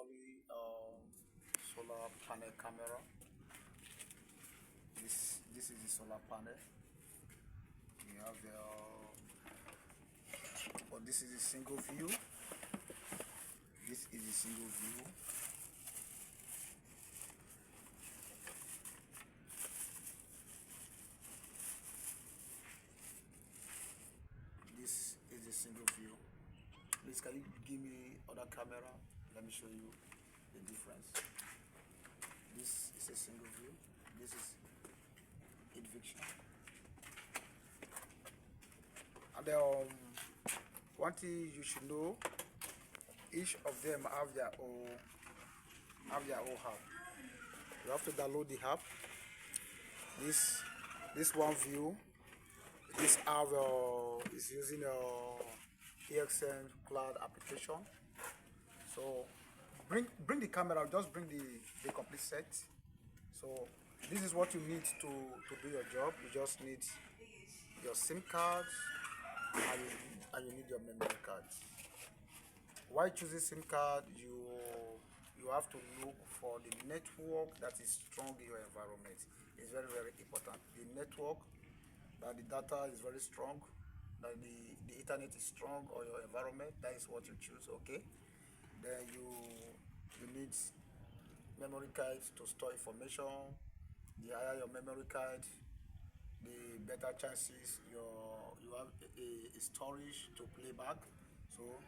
basically solar panel camera. This is the solar panel. We have the but this is a single view. This is a single view. This is a single view. Please, can you give me other camera? Let me show you the difference. This is a single view. This is eviction. And one thing you should know, each of them have their own app. You have to download the app. This one view, this app is using a EXN cloud application. So bring the camera, just bring the complete set. So this is what you need to do your job. You just need your SIM card and you need your memory card. Why choosing SIM card? You have to look for the network that is strong in your environment. It's very, very important. The network, that the data is very strong, that the internet is strong or your environment, that is what you choose. Okay, then you need memory cards to store information. The higher your memory card, the better chances you have a storage to play back. So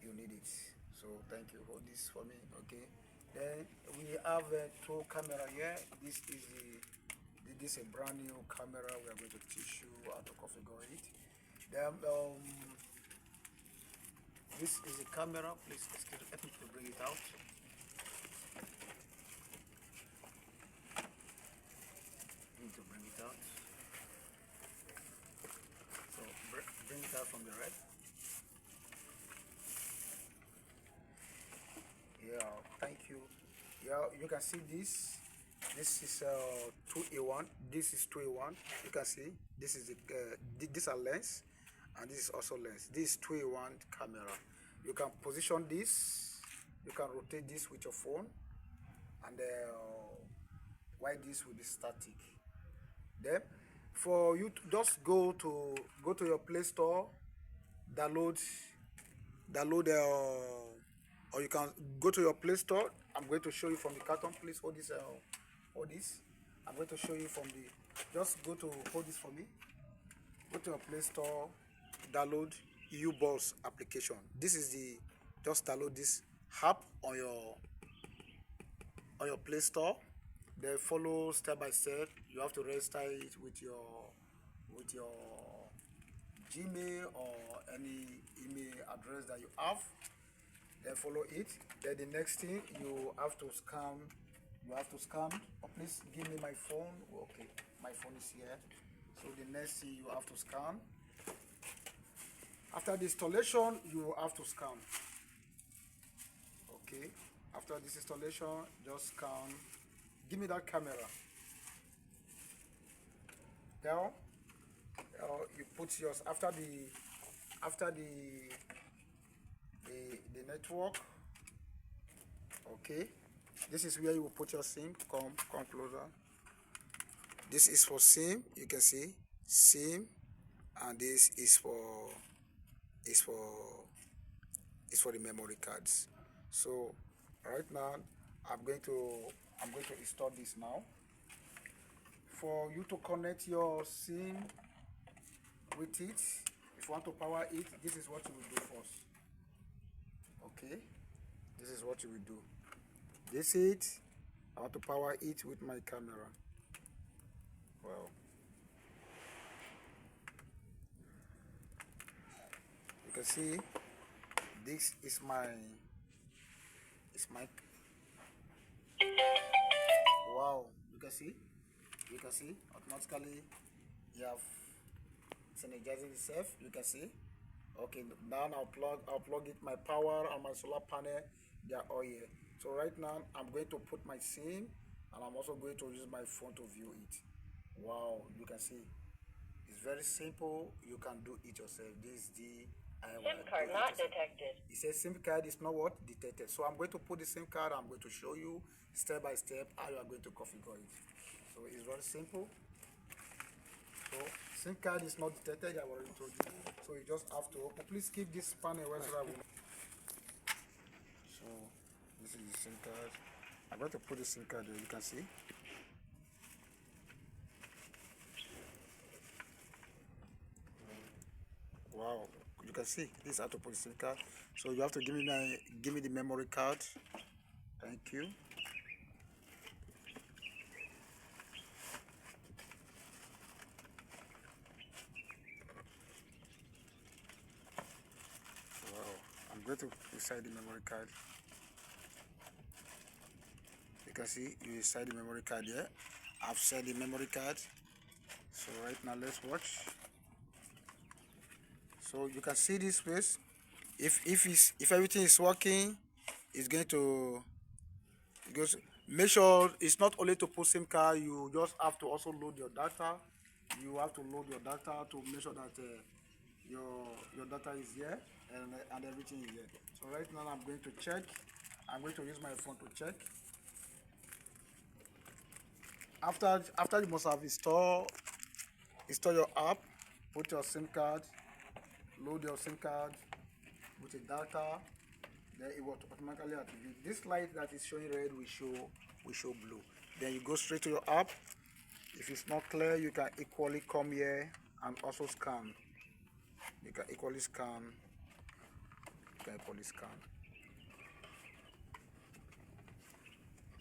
you need it. So thank you. Hold this for me. Okay, then we have two camera here. This is a brand new camera. We are going to teach you how to configure it. Then this is a camera. Please let me to bring it out. Need to bring it out. So bring it out from the red. Yeah, thank you. Yeah, you can see this. This is 2A1. This is 2A1. You can see this is these are lens, and this is also lens. This is 2A1 camera. You can position this. You can rotate this with your phone, and why this will be static. Then, for you to just go to your Play Store, download or you can go to your Play Store. I'm going to show you from the carton. Please hold this. Hold this. I'm going to show you from the. Just go to hold this for me. Go to your Play Store. Download UBulls application. This is the. Just download this app on your Play Store. Then follow step by step. You have to register it with your Gmail or any email address that you have. Then follow it. Then the next thing you have to scan. Oh, please give me my phone. Okay, my phone is here. So the next thing you have to scan. After the installation, you have to scan. Okay. After this installation, just scan. Give me that camera. Now, you put yours after the network. Okay, this is where you will put your SIM. Come closer. This is for SIM. You can see SIM, and this is for the memory cards. So right now I'm going to install this now. For you to connect your SIM with it, if you want to power it, this is what you will do first. Okay, this is what you will do. This is it. I want to power it with my camera. Well, you can see this is my wow. You can see automatically you have synergizing itself. You can see. Okay, now I'll plug it, my power and my solar panel, they are all here. So right now I'm going to put my SIM, and I'm also going to use my phone to view it. Wow, you can see it's very simple. You can do it yourself. This is the SIM card not detected. It says SIM card is not what? Detected. So I'm going to put the SIM card. I'm going to show you step by step how you are going to configure it. So it's very simple. So SIM card is not detected. I already told you. So you just have to open. Please keep this panel away so that we. So this is the SIM card. I'm going to put the SIM card there. You can see. Wow, you can see this is how to put the SIM card. So you have to give me the memory card. Thank you. Wow, I'm going to inside the memory card. You can see you inside the memory card here. I've set the memory card. So right now let's watch. So you can see this space. If everything is working, it's going to because make sure it's not only to put SIM card. You just have to also load your data. You have to load your data to make sure that your data is here and everything is here. So right now I'm going to check. I'm going to use my phone to check. After you must have install your app, put your SIM card, load your SIM card with the data, then it will automatically activate. This light that is showing red will show blue. Then you go straight to your app. If it's not clear, you can equally come here and also scan. You can equally scan.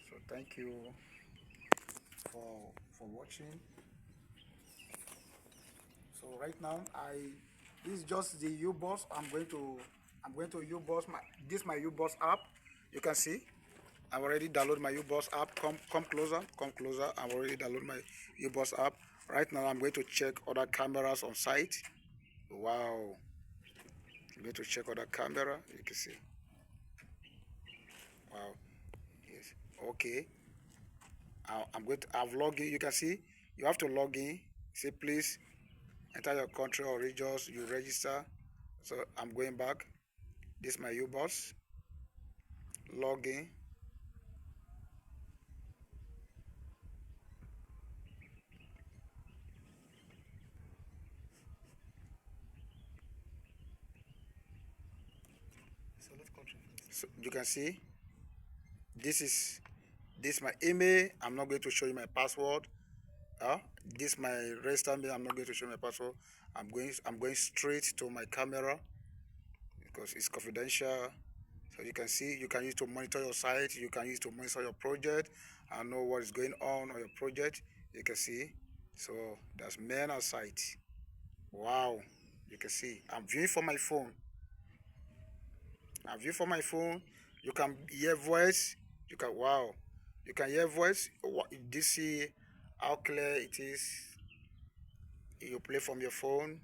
So thank you for watching. So right now this is just the U-Boss. I'm going to U-Boss my U-Boss app. You can see I've already downloaded my U-Boss app. Come closer. I've already downloaded my U-Boss app. Right now I'm going to check other cameras on site. Wow. I'm going to check other camera. You can see. Wow. Yes. Okay. I've logged in. You can see you have to log in. Say please enter your country or regions. You register. So I'm going back. This is my U-Boss. Log in. So you can see this is my email. I'm not going to show you my password. This is my register mail. I'm not going to show you my password. I'm going straight to my camera because it's confidential. So you can see you can use to monitor your site. You can use to monitor your project and know what is going on your project. You can see. So that's main and site. Wow. You can see I'm viewing from my phone. You can hear voice. You can wow. You can hear voice. You see how clear it is. You play from your phone.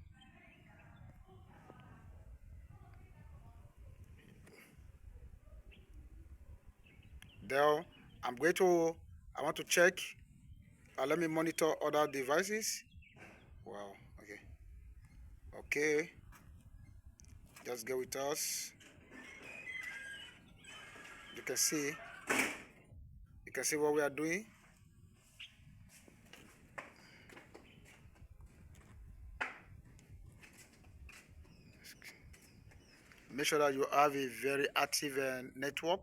There, I want to check. Let me monitor other devices. Wow. Okay. Okay. Just get with us. You can see. You can see what we are doing. Make sure that you have a very active network.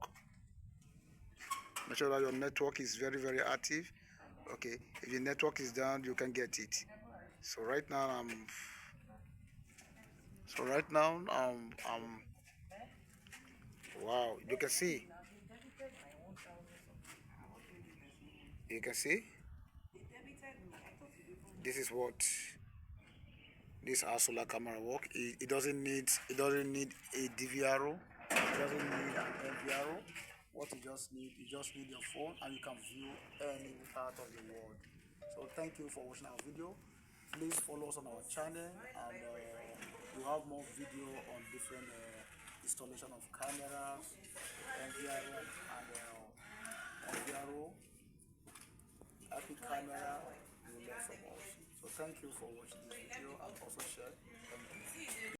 Make sure that your network is very, very active. Okay. If your network is down, you can get it. So right now wow, you can see this is what this our solar camera work. It doesn't need a DVRO, it doesn't need an MVRO. What you just need your phone and you can view any part of the world. So thank you for watching our video. Please follow us on our channel and we have more video on different installation of cameras, MVRO and MVRO, IP camera. You will learn from us. So thank you for watching this video and also share. Thank you.